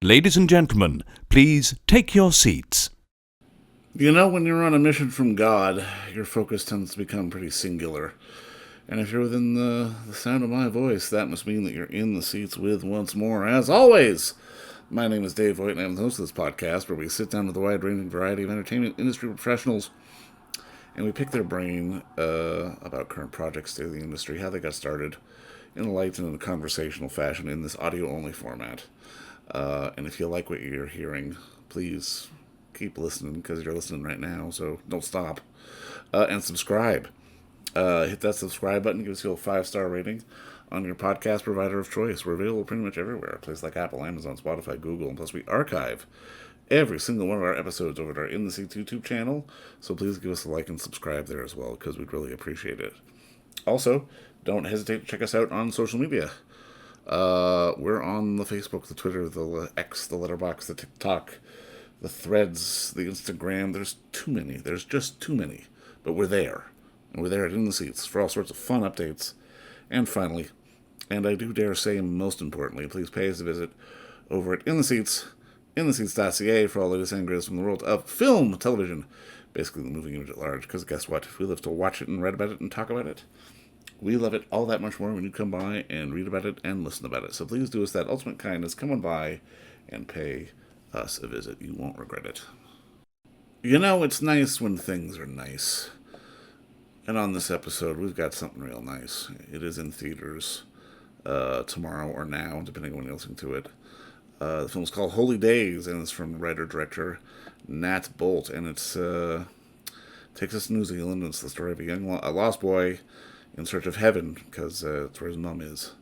Ladies and gentlemen, please take your seats. You know, when you're on a mission from God, your focus tends to become pretty singular. And if you're within the sound of my voice, that must mean that you're in the seats with once more. As always, my name is Dave Voigt, and I'm the host of this podcast where we sit down with a wide-ranging variety of entertainment industry professionals and we pick their brain about current projects, state of the industry, how they got started, in a light and in a conversational fashion in this audio-only format. And if you like what you're hearing, please keep listening, because you're listening right now, so don't stop. And subscribe. Hit that subscribe button, give us a 5-star rating on your podcast provider of choice. We're available pretty much everywhere, places like Apple, Amazon, Spotify, Google, and plus we archive every single one of our episodes over at our In the Seats YouTube channel, so please give us a like and subscribe there as well, because we'd really appreciate it. Also, don't hesitate to check us out on social media. We're on the Facebook, the Twitter, the X, the Letterboxd, the TikTok, the Threads, the Instagram. There's too many. There's just too many. But we're there. And we're there at In the Seats for all sorts of fun updates. And finally, and I do dare say most importantly, please pay us a visit over at In the Seats, intheseats.ca for all the latest and greatest from the world of film, television, basically the movie unit at large. Because guess what? If we live to watch it and read about it and talk about it, we love it all that much more when you come by and read about it and listen about it. So please do us that ultimate kindness. Come on by and pay us a visit. You won't regret it. You know, it's nice when things are nice. And on this episode, we've got something real nice. It is in theaters tomorrow or now, depending on when you're listening to it. The film's called Holy Days, and it's from writer-director Nat Boltt. And it's takes us to New Zealand. It's the story of a lost boy in search of heaven, because it's where his mum is.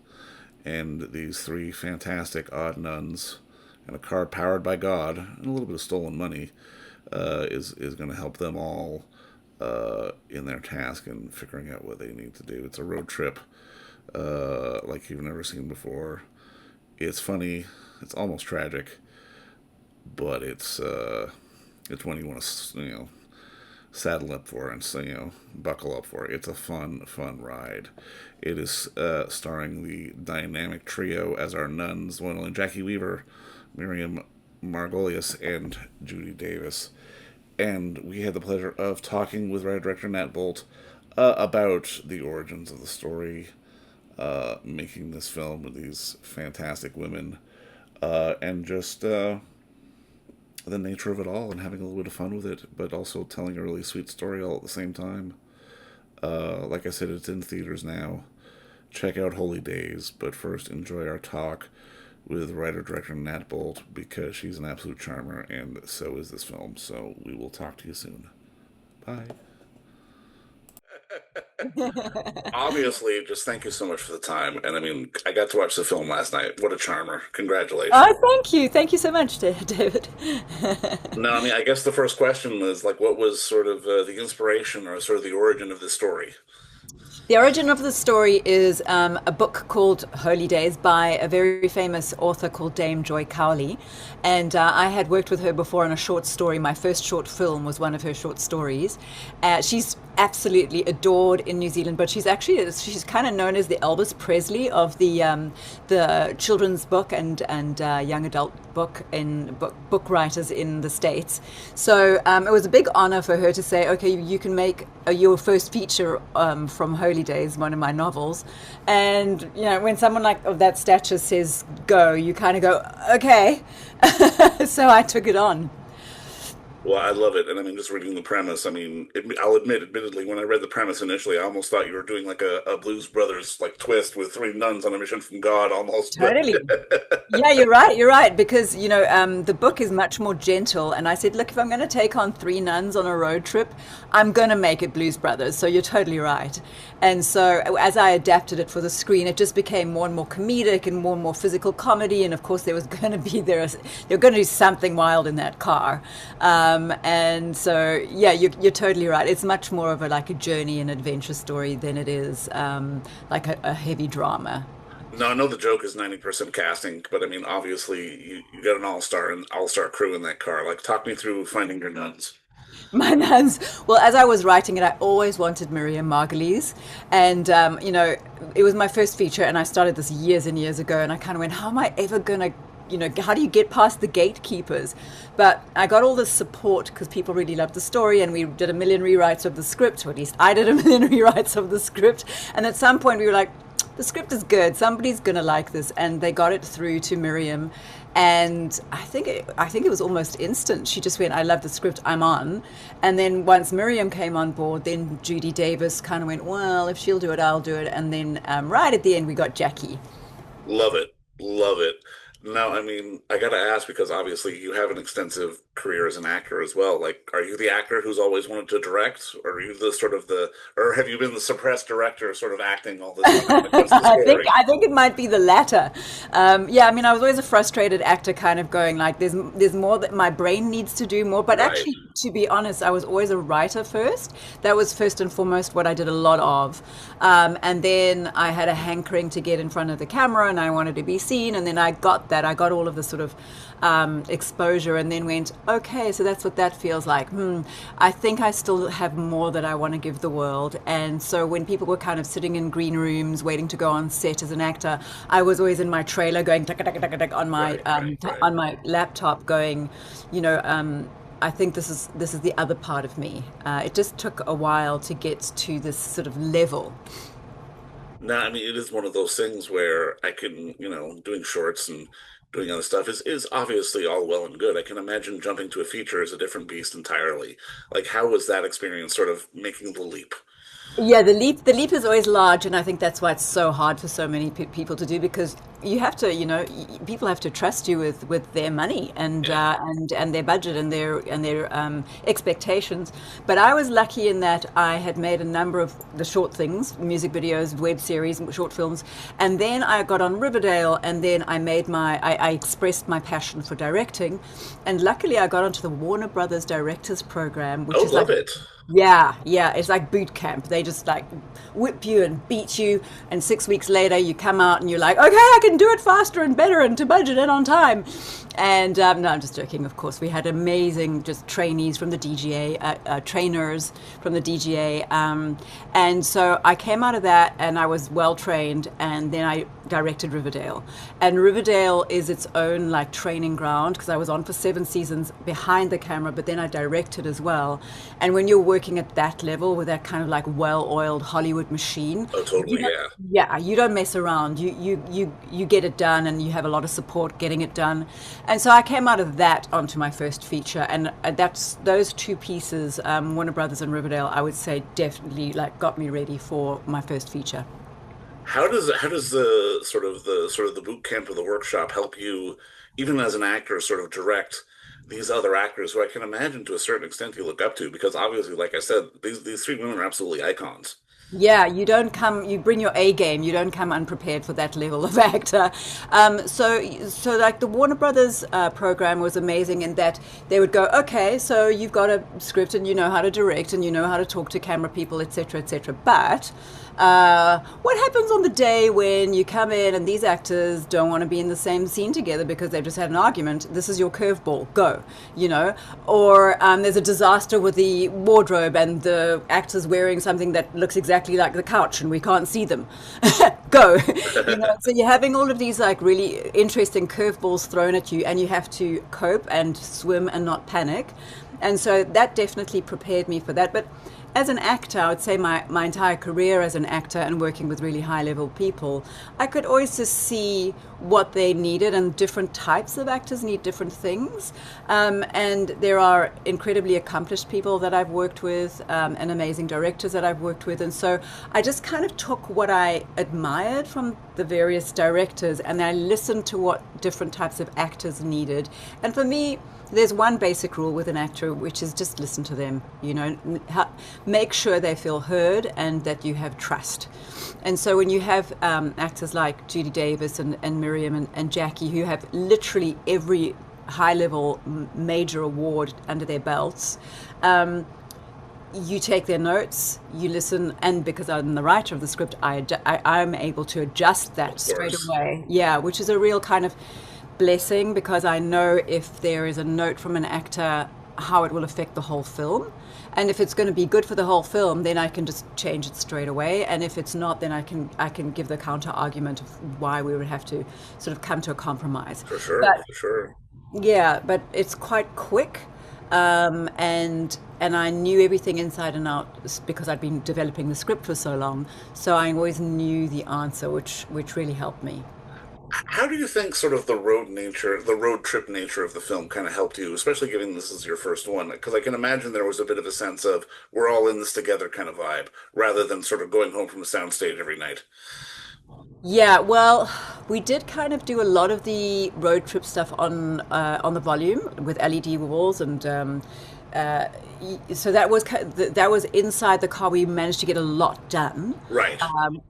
And these three fantastic odd nuns and a car powered by God and a little bit of stolen money is going to help them all in their task and figuring out what they need to do. It's a road trip like you've never seen before. It's funny. It's almost tragic. But it's one you want to, saddle up for and, buckle up for. It's a fun ride. It is starring the dynamic trio as our nuns, one and only Jackie Weaver, Miriam, Margolyes, and Judy Davis. And we had the pleasure of talking with writer-director Nat Boltt about the origins of the story, making this film with these fantastic women, and just the nature of it all, and having a little bit of fun with it, but also telling a really sweet story all at the same time. Like I said, it's in theaters now. Check out Holy Days, but first enjoy our talk with writer-director Nat Boltt, because she's an absolute charmer, and so is this film. So we will talk to you soon. Bye. Obviously, just thank you so much for the time. And I mean, I got to watch the film last night. What a charmer. Congratulations. Oh, thank you. Thank you so much, David. No, I mean, I guess the first question was, what was sort of the inspiration or sort of the origin of this story? The origin of the story is a book called Holy Days by a very famous author called Dame Joy Cowley. And I had worked with her before on a short story. My first short film was one of her short stories. She's absolutely adored in New Zealand, but she's kind of known as the Elvis Presley of the children's book and young adult book writers in the States. So it was a big honor for her to say, okay, you can make your first feature from Holy Days, one of my novels. And when someone of that stature says go, you kind of go, okay. So I took it on. Well, I love it. And I mean, just reading the premise, I mean, I'll admit, admittedly, when I read the premise initially, I almost thought you were doing a Blues Brothers twist with three nuns on a mission from God almost. Totally. Yeah, you're right. Because, the book is much more gentle. And I said, look, if I'm going to take on three nuns on a road trip, I'm going to make it Blues Brothers. So you're totally right. And so as I adapted it for the screen, it just became more and more comedic and more physical comedy. And of course, they were going to do something wild in that car. And so, yeah, you're totally right. It's much more of a journey and adventure story than it is a heavy drama. No, I know the joke is 90% casting, but I mean, obviously, you got an all-star crew in that car. Talk me through finding your nuns. My nuns. Well, as I was writing it, I always wanted Miriam Margolyes. And, it was my first feature, and I started this years and years ago, and I kind of went, how am I ever going to how do you get past the gatekeepers? But I got all this support because people really loved the story, and we did a million rewrites of the script, or at least I did a million rewrites of the script. And at some point we were like, the script is good, somebody's gonna like this, and they got it through to Miriam. And I think it was almost instant. She just went, I love the script, I'm on. And then once Miriam came on board, then Judy Davis kind of went, well, if she'll do it, I'll do it. And then right at the end we got Jackie. Love it. Love it. Now, I mean, I gotta ask because obviously you have an extensive career as an actor as well. Like, are you the actor who's always wanted to direct, or are you the sort of or have you been the suppressed director, sort of acting all this time when it comes to story? I think it might be the latter. Yeah, I mean, I was always a frustrated actor, kind of going like, there's more that my brain needs to do more. But Right. actually, to be honest, I was always a writer first. That was first and foremost what I did a lot of. And then I had a hankering to get in front of the camera, and I wanted to be seen. And then I got that. I got all of the sort of exposure, and then went, okay, so that's what that feels like. I think I still have more that I want to give the world. And so when people were kind of sitting in green rooms waiting to go on set as an actor, I was always in my trailer going tuck, tuck, tuck, tuck, on my Right. on my laptop going, you know. I think this is the other part of me. It just took a while to get to this sort of level. No, I mean, it is one of those things where I can, doing shorts and doing other stuff is obviously all well and good. I can imagine jumping to a feature is a different beast entirely. Like, how was that experience sort of making the leap? Yeah, the leap is always large, and I think that's why it's so hard for so many people to do, because you have to, people have to trust you with their money and Yeah. and their budget and their expectations. But I was lucky in that I had made a number of the short things, music videos, web series, short films, and then I got on Riverdale, and then I expressed my passion for directing, and luckily I got onto the Warner Brothers Directors Program, which Oh, is like, love it. yeah, yeah, it's like boot camp. They just like whip you and beat you, and 6 weeks later you come out and you're like, okay, I can do it faster and better and to budget and on time. And no, I'm just joking. Of course, we had amazing just trainees from the DGA, trainers from the DGA, and so I came out of that and I was well trained, and then I directed Riverdale, and Riverdale is its own like training ground because I was on for 7 seasons behind the camera, but then I directed as well. And when you're working at that level with that kind of like well-oiled Hollywood machine, Oh, you totally, don't, yeah. yeah, you don't mess around. You get it done, and you have a lot of support getting it done. And so I came out of that onto my first feature, and that's those two pieces, Warner Brothers and Riverdale, I would say definitely like got me ready for my first feature. How does the boot camp or the workshop help you, even as an actor, sort of direct these other actors who I can imagine to a certain extent you look up to? Because obviously, like I said, these three women are absolutely icons. Yeah, you bring your A game. You don't come unprepared for that level of actor. So like the Warner Brothers program was amazing in that they would go, okay, so you've got a script and you know how to direct and you know how to talk to camera people, etc., etc. But what happens on the day when you come in and these actors don't want to be in the same scene together because they've just had an argument? This is your curveball. Go, Or there's a disaster with the wardrobe and the actor's wearing something that looks exactly like the couch and we can't see them. Go. So you're having all of these like really interesting curveballs thrown at you, and you have to cope and swim and not panic. And so that definitely prepared me for that. But as an actor, I would say my entire career as an actor and working with really high level people, I could always just see what they needed, and different types of actors need different things. And there are incredibly accomplished people that I've worked with, and amazing directors that I've worked with. And so I just kind of took what I admired from the various directors, and I listened to what different types of actors needed. And for me, there's one basic rule with an actor, which is just listen to them, make sure they feel heard and that you have trust. And so when you have actors like Judy Davis and Miriam and Jackie, who have literally every high-level major award under their belts, you take their notes, you listen, and because I'm the writer of the script, I'm able to adjust that Of straight course. away. Yeah, which is a real kind of blessing, because I know if there is a note from an actor how it will affect the whole film. And if it's going to be good for the whole film, then I can just change it straight away. And if it's not, then I can give the counter argument of why we would have to sort of come to a compromise. For sure, But for sure. yeah, but it's quite quick, and I knew everything inside and out because I'd been developing the script for so long. So I always knew the answer, which really helped me. How do you think sort of the road trip nature of the film kind of helped you, especially given this is your first one? Because I can imagine there was a bit of a sense of we're all in this together kind of vibe, rather than sort of going home from a soundstage every night. Yeah, well, we did kind of do a lot of the road trip stuff on the volume with LED walls, and uh, so that was inside the car. We managed to get a lot done. Right.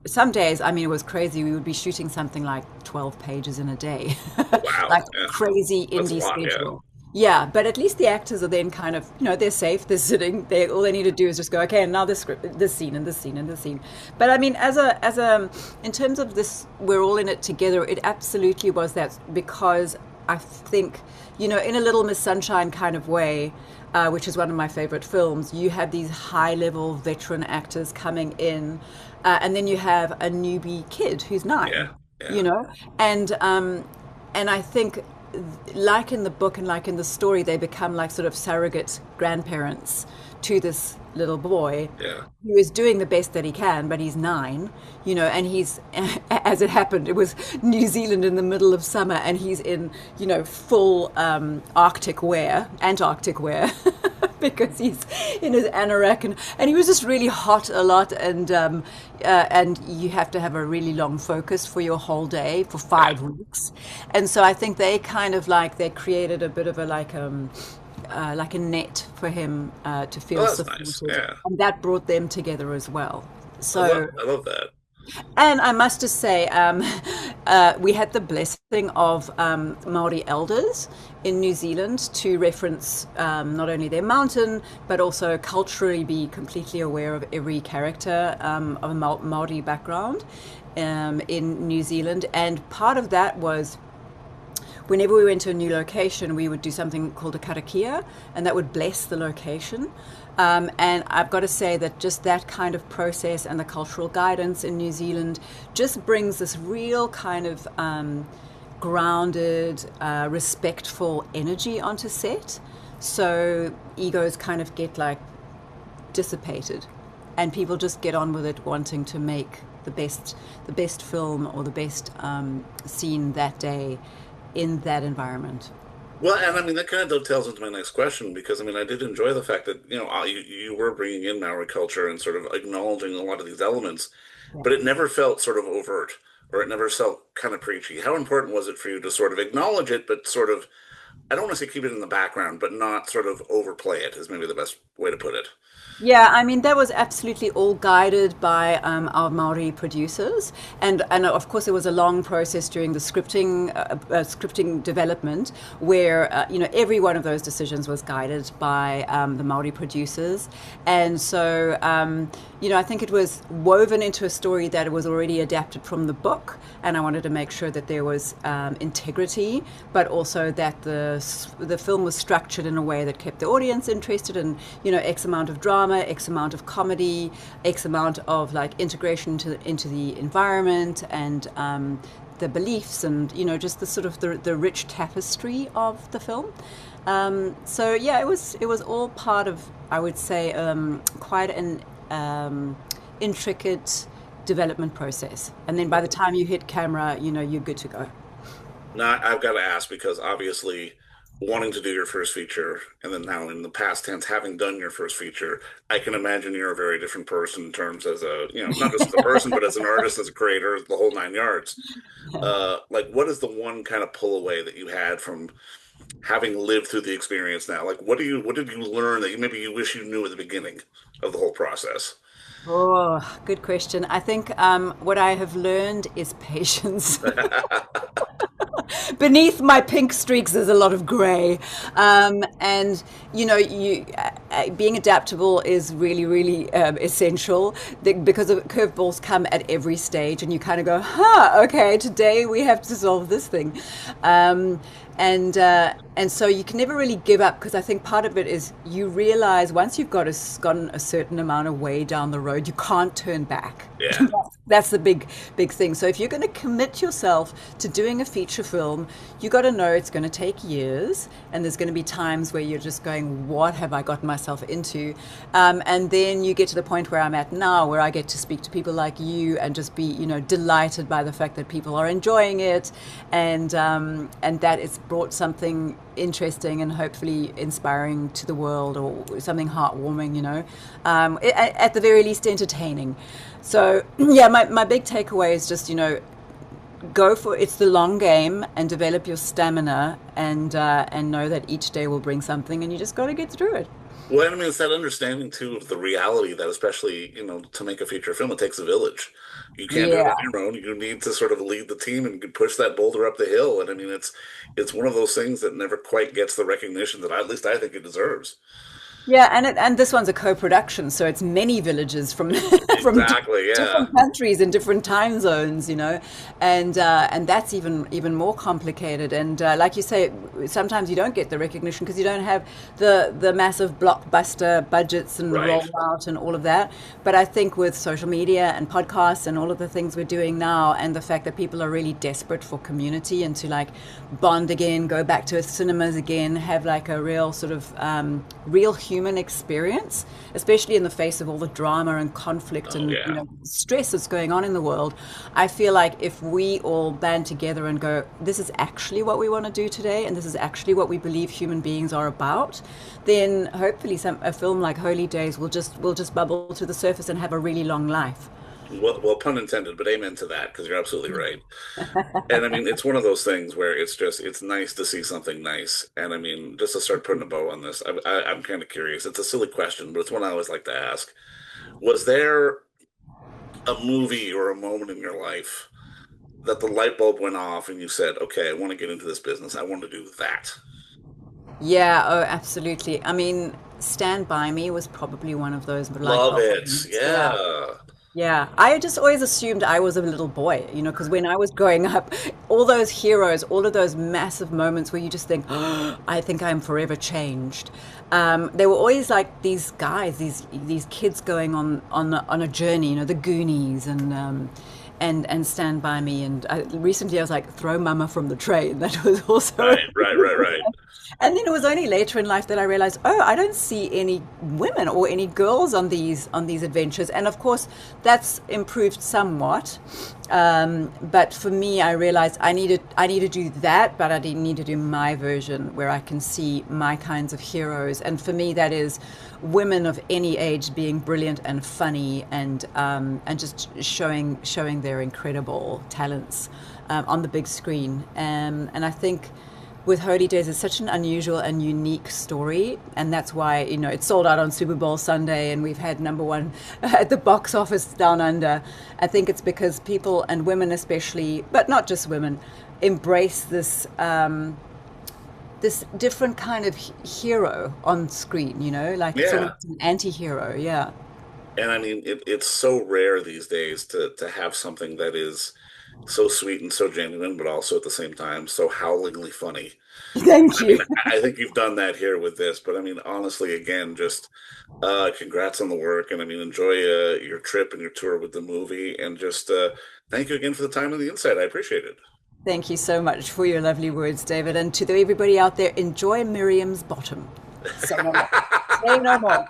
Some days, I mean, it was crazy. We would be shooting something like 12 pages in a day, Wow. like Yeah. crazy That's a indie lot, yeah. schedule. Yeah, but at least the actors are then kind of, they're safe, they're sitting, all they need to do is just go, okay, and now this script, this scene, and this scene, and this scene. But I mean, in terms of this, we're all in it together. It absolutely was that, because I think, in a Little Miss Sunshine kind of way, which is one of my favorite films, you have these high-level veteran actors coming in, and then you have a newbie kid who's 9, Yeah. Yeah. you know, and I think, like in the book and like in the story, they become like sort of surrogate grandparents to this little boy Yeah. who is doing the best that he can, but he's 9, and he's, as it happened, it was New Zealand in the middle of summer, and he's in, full Antarctic wear, because he's in his anorak, and he was just really hot a lot, and you have to have a really long focus for your whole day for Yeah. 5 weeks. And so I think they kind of they created a bit of a like a net for him to Oh, feel that's nice. supported, Yeah. and that brought them together as well. I love, So, I love that. and I must just say, we had the blessing of Maori elders in New Zealand to reference not only their mountain, but also culturally be completely aware of every character of a Maori background in New Zealand. And part of that was, whenever we went to a new location, we would do something called a karakia, and that would bless the location. And I've got to say that just that kind of process and the cultural guidance in New Zealand just brings this real kind of grounded, respectful energy onto set. So egos kind of get dissipated, and people just get on with it, wanting to make the best film or the best scene that day in that environment. Well, and I mean that kind of dovetails into my next question, because I mean I did enjoy the fact that you were bringing in Maori culture and sort of acknowledging a lot of these elements, Yeah. but it never felt sort of overt, or it never felt kind of preachy. How important was it for you to sort of acknowledge it, but sort of, I don't want to say keep it in the background, but not sort of overplay it, is maybe the best way to put it. Yeah, I mean that was absolutely all guided by our Maori producers, and of course it was a long process during the scripting development, where every one of those decisions was guided by the Maori producers, and so I think it was woven into a story that was already adapted from the book, and I wanted to make sure that there was integrity, but also that the film was structured in a way that kept the audience interested, and X amount of drama, X amount of comedy, X amount of integration into the environment, and the beliefs, and just the sort of the rich tapestry of the film. So yeah, it was all part of, I would say, quite an intricate development process. And then by the time you hit camera, you're good to go. Now, I've got to ask, because obviously wanting to do your first feature, and then now in the past tense, having done your first feature, I can imagine you're a very different person in terms as not just as a person, but as an artist, as a creator, the whole 9 yards. What is the one kind of pull away that you had from having lived through the experience now? What did you learn that maybe you wish you knew at the beginning of the whole process? Oh, good question. I think what I have learned is patience. Beneath my pink streaks, there's a lot of grey, and you being adaptable is really, really essential, because the curveballs come at every stage, and you kind of go, "Huh, okay, today we have to solve this thing." And so you can never really give up, because I think part of it is you realize once you've gotten a certain amount of way down the road, you can't turn back. Yeah. That's the big thing. So if you're going to commit yourself to doing a feature film, you got to know it's going to take years, and there's going to be times where you're just going, "What have I gotten myself into?" And then you get to the point where I'm at now, where I get to speak to people like you and just be, delighted by the fact that people are enjoying it, and that it's brought something interesting and hopefully inspiring to the world, or something heartwarming, at the very least entertaining. So yeah, my big takeaway is just, go for it's the long game, and develop your stamina, and know that each day will bring something, and you just got to get through it. Well, and I mean, it's that understanding too of the reality that, especially, to make a feature film, it takes a village. You can't do it Yeah. on your own. You need to sort of lead the team and push that boulder up the hill. And I mean, it's one of those things that never quite gets the recognition that at least I think it deserves. Yeah, and this one's a co-production, so it's many villages from from Exactly. Yeah. different countries and different time zones, and that's even more complicated. And like you say, sometimes you don't get the recognition because you don't have the massive blockbuster budgets and Right. rollout and all of that. But I think with social media and podcasts and all of the things we're doing now, and the fact that people are really desperate for community and to like bond again, go back to cinemas again, have like a real sort of real human experience, especially in the face of all the drama and conflict Oh and yeah. stress that's going on in the world. I feel like if we all band together and go, this is actually what we want to do today, and this is actually what we believe human beings are about, then hopefully a film like Holy Days will just bubble to the surface and have a really long life. Well, pun intended, but amen to that, because you're absolutely right. And I mean, it's one of those things where it's nice to see something nice. And I mean, just to start putting a bow on this, I'm kind of curious. It's a silly question, but it's one I always like to ask. Was there a movie or a moment in your life that the light bulb went off and you said, okay, I want to get into this business. I want to do that. Yeah, oh, absolutely. I mean, Stand By Me was probably one of those light Love bulb it. moments. Yeah. Yeah. Yeah, I just always assumed I was a little boy, because when I was growing up, all those heroes, all of those massive moments where you just think, oh, I think I'm forever changed. They were always like these guys, these kids going on a journey, the Goonies and Stand By Me. And recently I was like, Throw Mama from the Train. That was also. Right, right, right, right. And then it was only later in life that I realized, oh, I don't see any women or any girls on these adventures. And of course, that's improved somewhat. But for me, I realized I need to do that, but I didn't need to do my version where I can see my kinds of heroes. And for me, that is women of any age being brilliant and funny, and just showing their incredible talents on the big screen. And I think with Holy Days, it's such an unusual and unique story, and that's why it sold out on Super Bowl Sunday, and we've had number one at the box office down under. I think it's because people, and women especially, but not just women, embrace this different kind of hero on screen. Like it's Yeah. almost an anti-hero. Yeah. And I mean, it's so rare these days to have something that is so sweet and so genuine, but also at the same time so howlingly funny. Thank I mean, you. I think you've done that here with this, but I mean, honestly, again, just congrats on the work, and I mean, enjoy your trip and your tour with the movie, and just thank you again for the time and the insight. I appreciate it. Thank you so much for your lovely words, David. And to everybody out there, enjoy Miriam's bottom. Say no more. Say no more.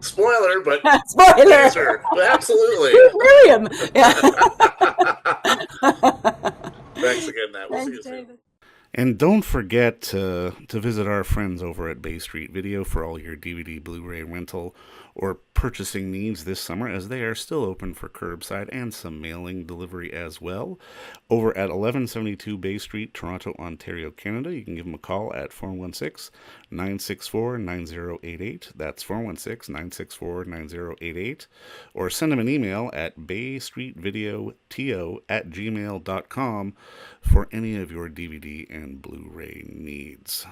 Spoiler, but Spoiler. teaser, absolutely. Who's Miriam? Yeah. Thanks again, Nat. We'll see Thanks, you soon. David. And don't forget to visit our friends over at Bay Street Video for all your DVD, Blu-ray rental, or purchasing needs this summer, as they are still open for curbside and some mailing delivery as well. Over at 1172 Bay Street, Toronto, Ontario, Canada, you can give them a call at 416-964-9088. That's 416-964-9088. Or send them an email at baystreetvideoto@gmail.com for any of your DVD and Blu-ray needs.